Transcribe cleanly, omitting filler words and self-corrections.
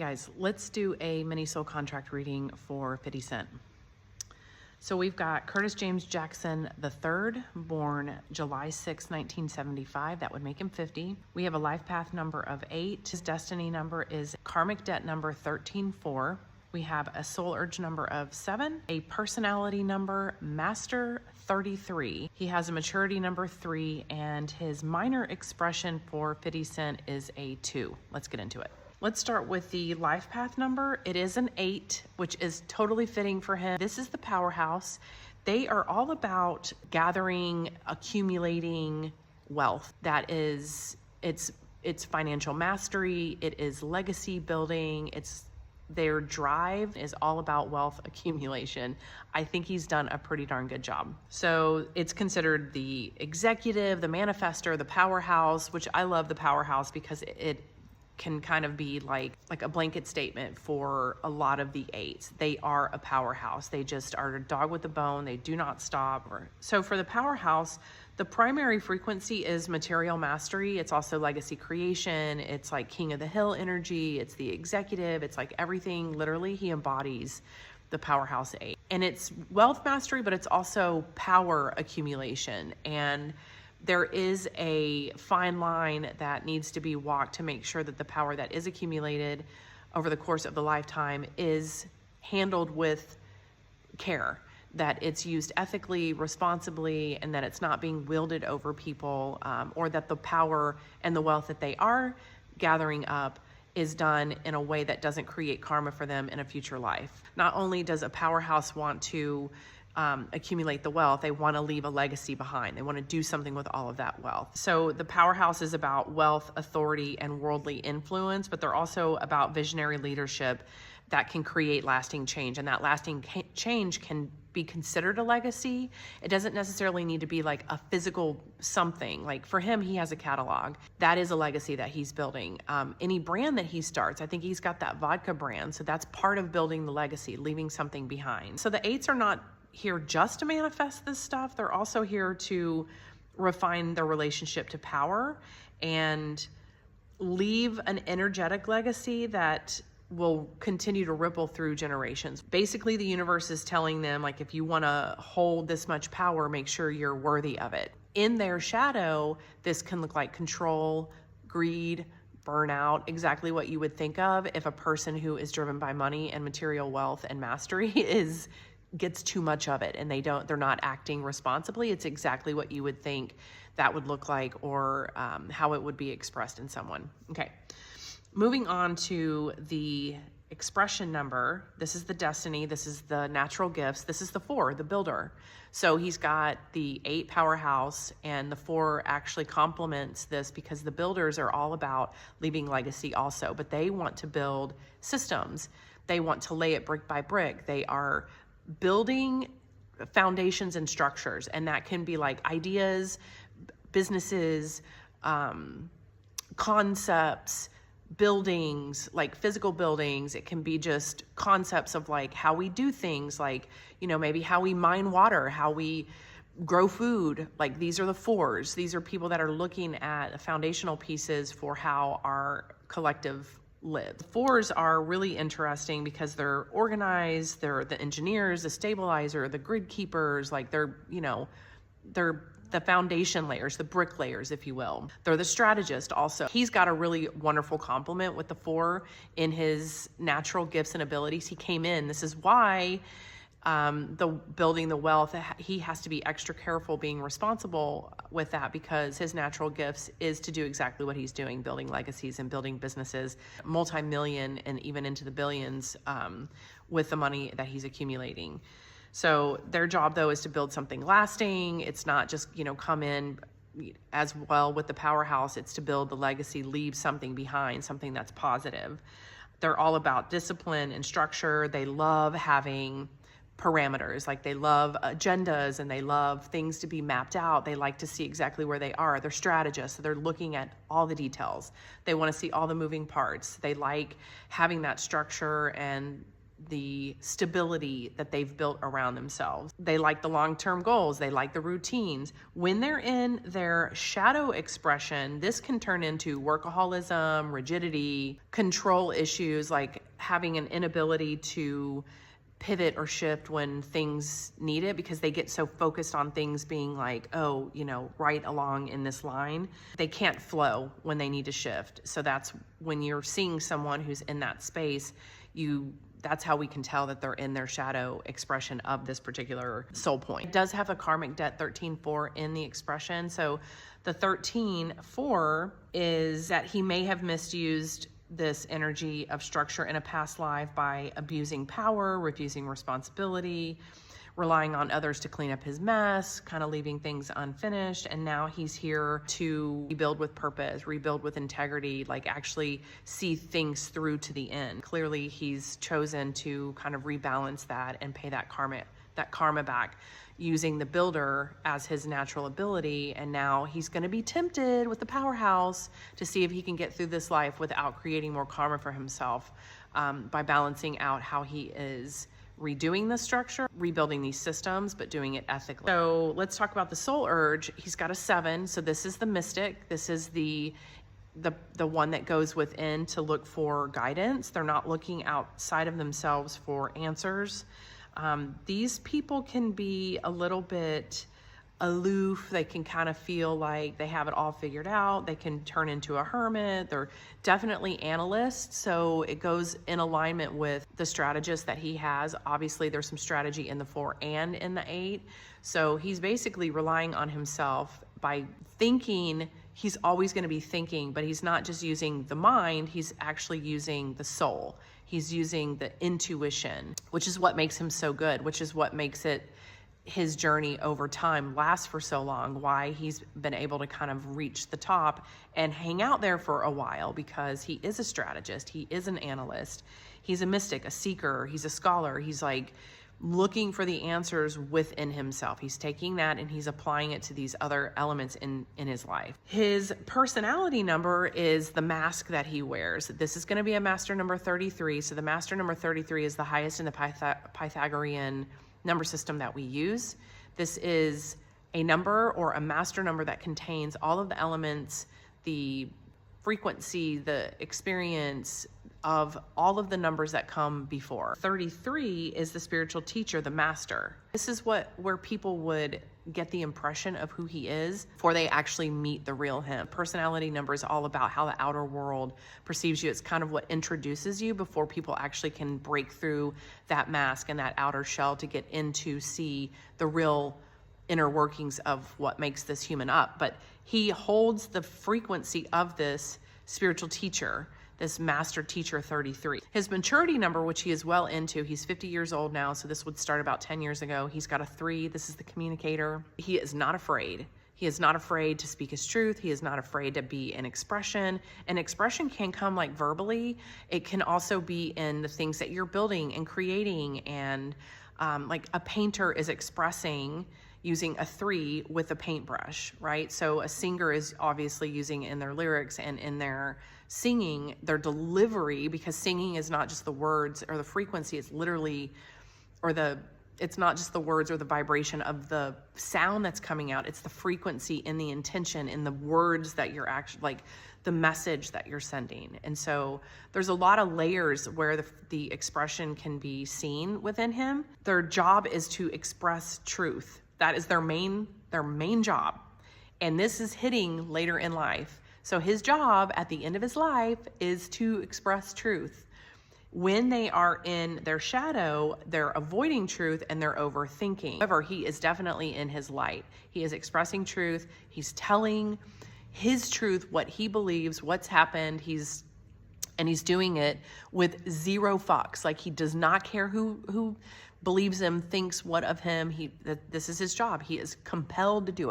Guys, let's do a mini soul contract reading for 50 Cent. So we've got Curtis James Jackson III, born July 6, 1975. That would make him 50. We have a life path number of 8. His destiny number is Karmic Debt number 134. We have a soul urge number of 7, a personality number, Master 33. He has a maturity number 3, and his minor expression for 50 Cent is a 2. Let's get into it. Let's start with the life path number. It is an 8, which is totally fitting for him. This is the powerhouse. They are all about gathering, accumulating wealth. That is, it's financial mastery. It is legacy building. Their drive is all about wealth accumulation. I think he's done a pretty darn good job. So it's considered the executive, the manifestor, the powerhouse, which I love the powerhouse because it can kind of be like a blanket statement for a lot of the 8s. They are a powerhouse. They just are a dog with a bone. They do not stop. So for the powerhouse, the primary frequency is material mastery. It's also legacy creation. It's like king of the hill energy. It's the executive. It's like everything. Literally, he embodies the powerhouse 8. And it's wealth mastery, but it's also power accumulation. And there is a fine line that needs to be walked to make sure that the power that is accumulated over the course of the lifetime is handled with care, that it's used ethically, responsibly, and that it's not being wielded over people, or that the power and the wealth that they are gathering up is done in a way that doesn't create karma for them in a future life. Not only does a powerhouse want to accumulate the wealth, they want to leave a legacy behind. They want to do something with all of that wealth. So the powerhouse is about wealth, authority, and worldly influence, but they're also about visionary leadership that can create lasting change. And that lasting change can be considered a legacy. It doesn't necessarily need to be like a physical something. Like for him, he has a catalog. That is a legacy that he's building. Any brand that he starts, I think he's got that vodka brand. So that's part of building the legacy, leaving something behind. So the 8s are not here just to manifest this stuff. They're also here to refine their relationship to power and leave an energetic legacy that will continue to ripple through generations. Basically, the universe is telling them, like, if you want to hold this much power, make sure you're worthy of it. In their shadow, this can look like control, greed, burnout, exactly what you would think of if a person who is driven by money and material wealth and mastery gets too much of it and they're not acting responsibly. It's exactly what you would think that would look like, or how it would be expressed in someone. Okay, moving on to the expression number. This is the destiny. This is the natural gifts. This is the 4, the builder. So he's got the 8 powerhouse, and the 4 actually complements this because the builders are all about leaving legacy also, but they want to build systems. They want to lay it brick by brick. They are building foundations and structures, and that can be like ideas, businesses, concepts, buildings, like physical buildings. It can be just concepts of like how we do things, like, you know, maybe how we mine water, how we grow food. Like these are the 4s. These are people that are looking at foundational pieces for how our collective live. The 4s are really interesting because they're organized, they're the engineers, the stabilizer, the grid keepers, like they're the foundation layers, the brick layers, if you will. They're the strategist also. He's got a really wonderful complement with the 4 in his natural gifts and abilities. He came in, this is why building the wealth, he has to be extra careful being responsible with that, because his natural gifts is to do exactly what he's doing, building legacies and building businesses, multi-million and even into the billions with the money that he's accumulating. So their job though is to build something lasting. It's not just, come in as well with the powerhouse. It's to build the legacy, leave something behind, something that's positive. They're all about discipline and structure. They love having parameters, like they love agendas and they love things to be mapped out. They like to see exactly where they are. They're strategists, so they're looking at all the details. They want to see all the moving parts. They like having that structure and the stability that they've built around themselves. They like the long-term goals. They like the routines. When they're in their shadow expression, this can turn into workaholism, rigidity, control issues, like having an inability to pivot or shift when things need it, because they get so focused on things being like, oh, right along in this line. They can't flow when they need to shift. So that's when you're seeing someone who's in that space, that's how we can tell that they're in their shadow expression of this particular soul point. It does have a karmic debt 13-4 in the expression. So the 13-4 is that he may have misused this energy of structure in a past life by abusing power, refusing responsibility, relying on others to clean up his mess, kind of leaving things unfinished. And now he's here to rebuild with purpose, rebuild with integrity, like actually see things through to the end. Clearly, he's chosen to kind of rebalance that and pay that karma back, using the builder as his natural ability. And now he's going to be tempted with the powerhouse to see if he can get through this life without creating more karma for himself, by balancing out how he is redoing the structure, rebuilding these systems, but doing it ethically. So let's talk about the soul urge. He's got a 7. So this is the mystic. This is the one that goes within to look for guidance. They're not looking outside of themselves for answers. These people can be a little bit aloof. They can kind of feel like they have it all figured out. They can turn into a hermit. They're definitely analysts. So it goes in alignment with the strategist that he has. Obviously, there's some strategy in the 4 and in the 8. So he's basically relying on himself by thinking. He's always going to be thinking, but he's not just using the mind. He's actually using the soul. He's using the intuition, which is what makes him so good, which is what makes his journey over time last for so long, why he's been able to kind of reach the top and hang out there for a while, because he is a strategist. He is an analyst. He's a mystic, a seeker. He's a scholar. He's like looking for the answers within himself. He's taking that and he's applying it to these other elements in his life. His personality number is the mask that he wears. This is going to be a master number 33. So the master number 33 is the highest in the Pythagorean number system that we use. This is a number or a master number that contains all of the elements, the frequency, the experience of all of the numbers that come before. 33 is the spiritual teacher, the master. This is where people would get the impression of who he is before they actually meet the real him. Personality number is all about how the outer world perceives you. It's kind of what introduces you before people actually can break through that mask and that outer shell to get into see the real inner workings of what makes this human up. But he holds the frequency of this spiritual teacher, this master teacher 33. His maturity number, which he is well into, he's 50 years old now, so this would start about 10 years ago. He's got a 3. This is the communicator. He is not afraid. He is not afraid to speak his truth. He is not afraid to be an expression. An expression can come like verbally. It can also be in the things that you're building and creating, and like a painter is expressing using a 3 with a paintbrush, right? So a singer is obviously using in their lyrics and in their singing, their delivery, because singing is not just the words or the frequency, it's literally, it's not just the words or the vibration of the sound that's coming out, it's the frequency and the intention in the words that you're actually, like the message that you're sending. And so there's a lot of layers where the expression can be seen within him. Their job is to express truth. That is their main job. And this is hitting later in life. So his job at the end of his life is to express truth. When they are in their shadow, they're avoiding truth and they're overthinking. However, he is definitely in his light. He is expressing truth. He's telling his truth, what he believes, what's happened. He's doing it with zero fucks. Like, he does not care who believes him, thinks what of him. This is his job. He is compelled to do it.